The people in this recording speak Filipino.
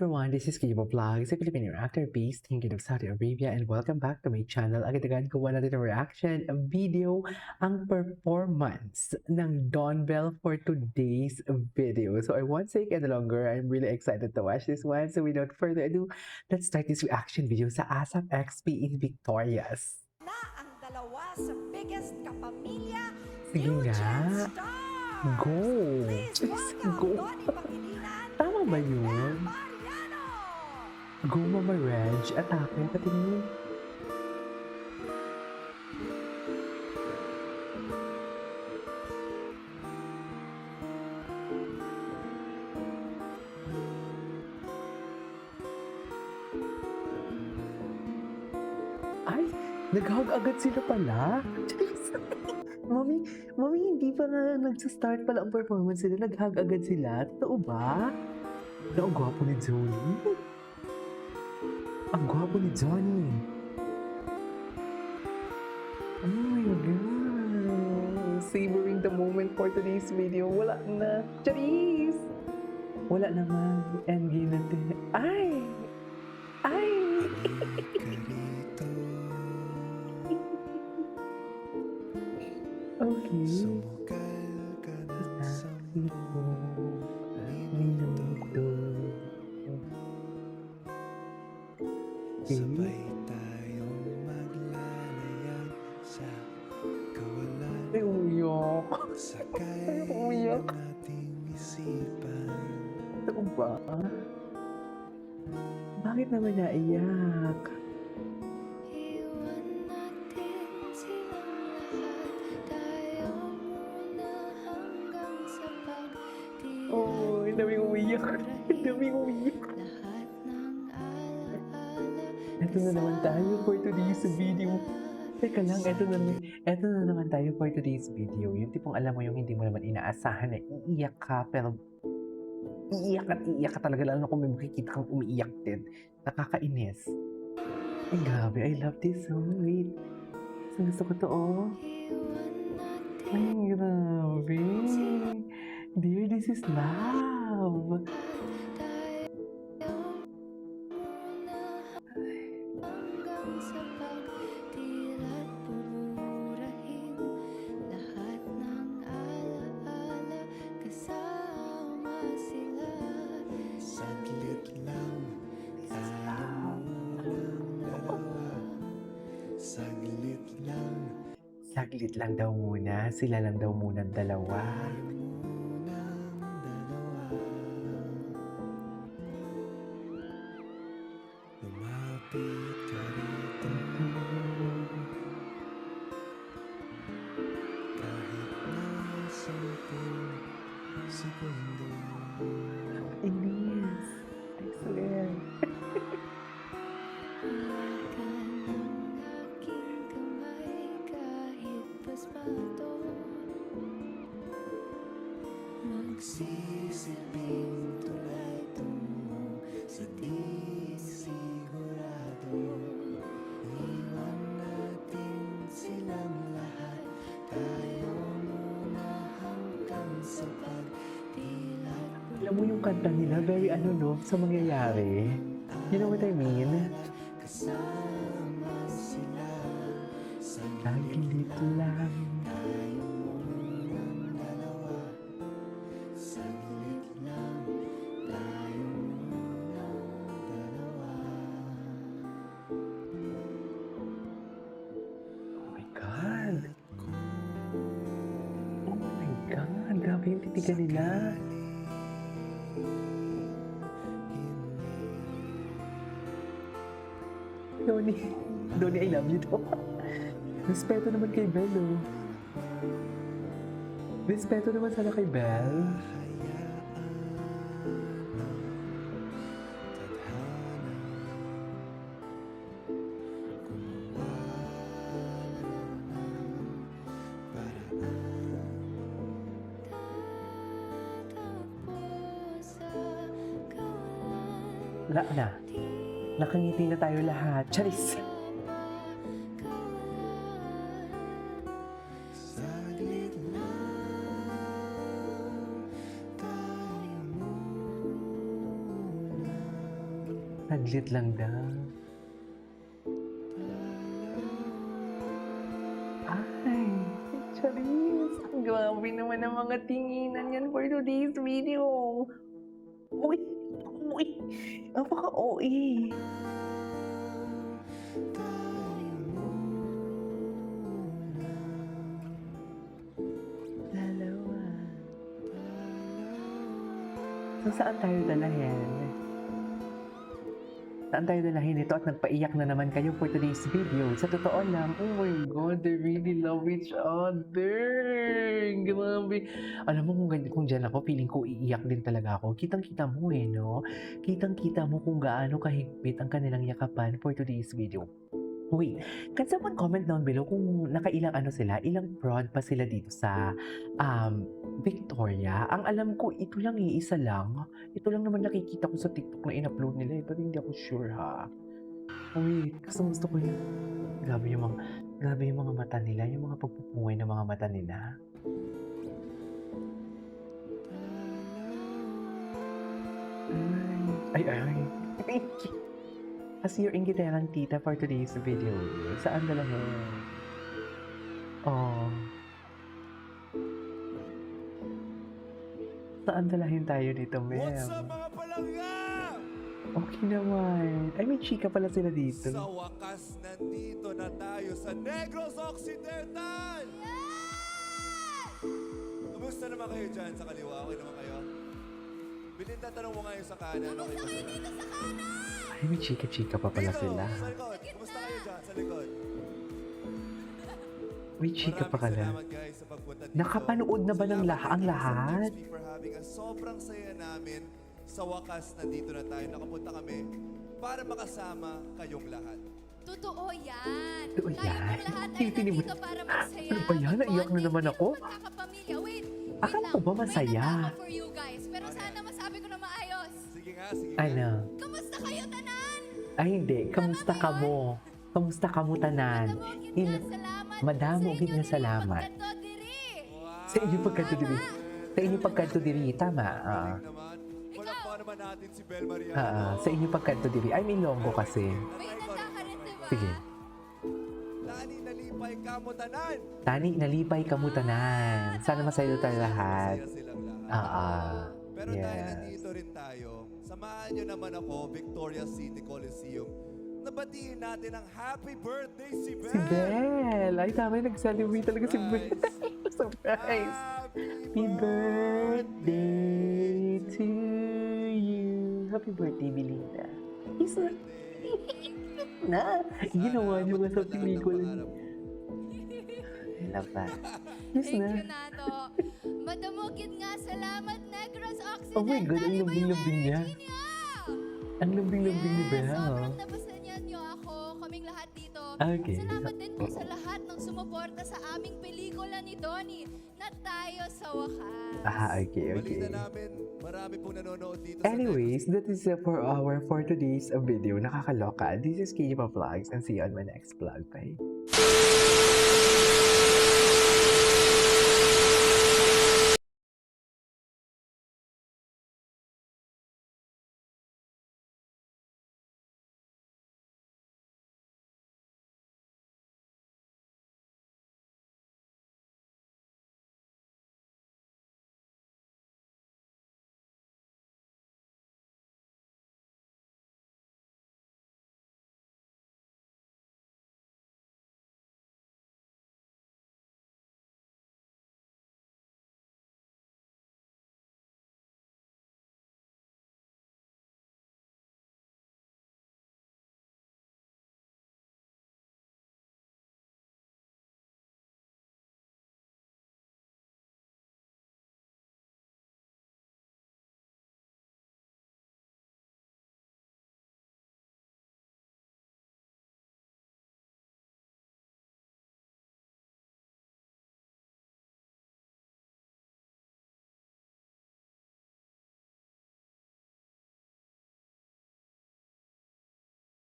everyone, this is Kibo Vlogs, a Filipino actor based in Jeddah, Saudi Arabia, and welcome back to my channel. Agad-agad gawa natin ang reaction video, ang performance ng Dawn Bell for today's video. So I won't take any longer. I'm really excited to watch this one. So without further ado, let's start this reaction video sa ASAP XP in Victorious. Na ang dalawa sa biggest kapamilya, Sige nga. Eugene Stars! Go! Please Just welcome go! Donnie Pangilinan Tama ba and yun? Bel Mariano! Go Mama Reg, atake, patingin. Ay, nag-hug agad sila pala. Mami, hindi pa nga nagsa-start pala ang performance nila. Nag-hug agad sila. Totoo ba? Ang gwapo ni Johnny. Ang gwapo ni Johnny. Oh my God. Savoring the moment for today's video. Wala na. Charis! Wala naman. Endgame natin. Ay! Ay! Okay. Sumukal ka ng sampu minuto. Sabay tayong maglalayag sa kawalan. Ay, umiyak. Sakay Umiyak. nating isipan. Ano ba? Bakit naman naiyak? Iwan natin silang lahat. Tayo muna hanggang sa pagtira. Oh, ang daming umiyak. Ang daming umiyak. Lahat ng alaala. Ito na naman tayo for today's video. Teka lang, ito na naman tayo for today's video. Yung tipong alam mo yung hindi mo naman inaasahan na iiyak ka, pero iiyak ka talaga, lalo na kung may makikita kang umiiyak din. Nakakainis. Ay, grabe. I love this song. Wait. Gusto ko to, oh. Ay, grabe. Dear, this is love. Hanggang sa pagtira't pumurahin lahat ng alaala kasama sila. Saglit lang tayo dalawa. Saglit lang Saglit lang daw muna. Sila lang daw muna ang dalawa. munang dalawa. Lumapit ka rito. Kahit na 10 segundo. Inis. I swear. Hawakan ang aking kamay kahit paspato. Magsisilbing tulay tungo sa di sigurado. Iwan natin silang lahat. Tayo muna hanggang sa pagdilat. Alam mo yung kanta nila, very ano no, sa mangyayari. You know what I mean? Kasama sila. Saglit lang. Tayo munang dalawa. Saglit lang. Tayo munang dalawa. Oh my God. Oh my God. Grabe yung titigan nila. Donnie, I love you to. Respeto naman kay Belle, oh. Respeto naman sana kay Belle. Tatakbo sa kawalan. Wala na. Nakangiti na tayo lahat. Charis! Saglit lang tayo muna. saglit lang daw. Ay, Charis, ang grabe naman ang mga tinginan yan for today's video. Uy, uy, napaka-OA. Dalawa. So, saan tayo dalahin? Saan tayo dalahin ito at nagpaiyak na naman kayo for today's video? Sa totoo lang, oh my God, they really love each other. Grabe. Alam mo, kung dyan ako, feeling ko iiyak din talaga ako. Kitang-kita mo no? Kitang-kita mo kung gaano kahigpit ang kanilang yakapan for today's video. Wait, can someone comment down below kung nakailang sila, ilang prod pa sila dito sa Victoria? Ang alam ko, ito lang iisa lang. Ito lang naman nakikita ko sa TikTok na in-upload nila pero hindi ako sure ha. Wait, kasi gusto ko yun. Grabe yung mga mata nila, yung mga pagpupungay ng mga mata nila. Ay. As your ingiterang tita for today's video, saan dalahin? Oh. Saan dalahin tayo dito, Mel? What's up mga palangga? Okay naman. Ay, may chika pala sila dito. Sa wakas, nandito na tayo sa Negros Occidental! Kumusta naman kayo dyan sa kaliwa? Okay naman kayo? Belinda, tanong mo nga yung sa kanan. Okay ba sila? Ay, may chika-chika pa pala Dito, sila. sa likod. Kumusta kayo dyan sa likod? May chika pa Maraming kala. salamat guys sa pagpunta dito. Nakapanood na ba ng Salamat ang din sa lahat? PXP for having us. Sobrang saya namin. Sa wakas, nandito na tayo. Nakapunta kami para makasama kayong lahat. Totoo yan. Totoo Tayo yan. pong lahat ay Titinig mo. nandito para magsaya. Ano ba yan? Naiyak na naman ako. Magkakapamilya. Wait Akala lang. ko ba masaya? May natama for you guys. Pero sana masabi ko na maayos. Sige nga, sige nga. Ano? Kamusta kayo, tanan? Ay, hindi. Kamusta ka mo? Kamusta ka mo, tanan? Madamo gid nga salamat. Sa inyong pagkanto diri. Sa inyong pagkanto diri, tama. Naman. Wala pa naman natin si Bel Maria. Sa inyong pagkanto diri. Ay, may Ilonggo kasi. May nanda ka rin, diba? Sige. Tani nalipay kamutanan. Tani, nalipay kamutanan. Sana masaya tayo lahat. Masaya silang lahat. Pero dahil Yes. nandito rin tayo, samahan nyo naman ako, Victoria City Coliseum. Nabatiin natin ang happy birthday si Bel! Si Bel! Ay, tama, nag-celebrate talaga si Bel. Surprise! Happy birthday to you. Happy birthday, Belinda. Is na, ginawa niyo nga sa pelikula. I love that. Yes Thank na. you, Nato. Madamukid nga, salamat, Negros Occidental. Oh my God, ang Iba yung lambing-lambing niya. energy niya. Ang lambing-lambing ni Bel. Sobrang napasanyan niyo ako, kaming lahat dito. Okay. Salamat din po sa lahat ng sumuporta sa aming pelikula ni Donnie na tayo sa wakas. Okay. Balita namin, marami pong nanonood dito Anyways, that is it for today's video. Nakakaloka. This is Kijipa Vlogs and see you on my next vlog. Bye.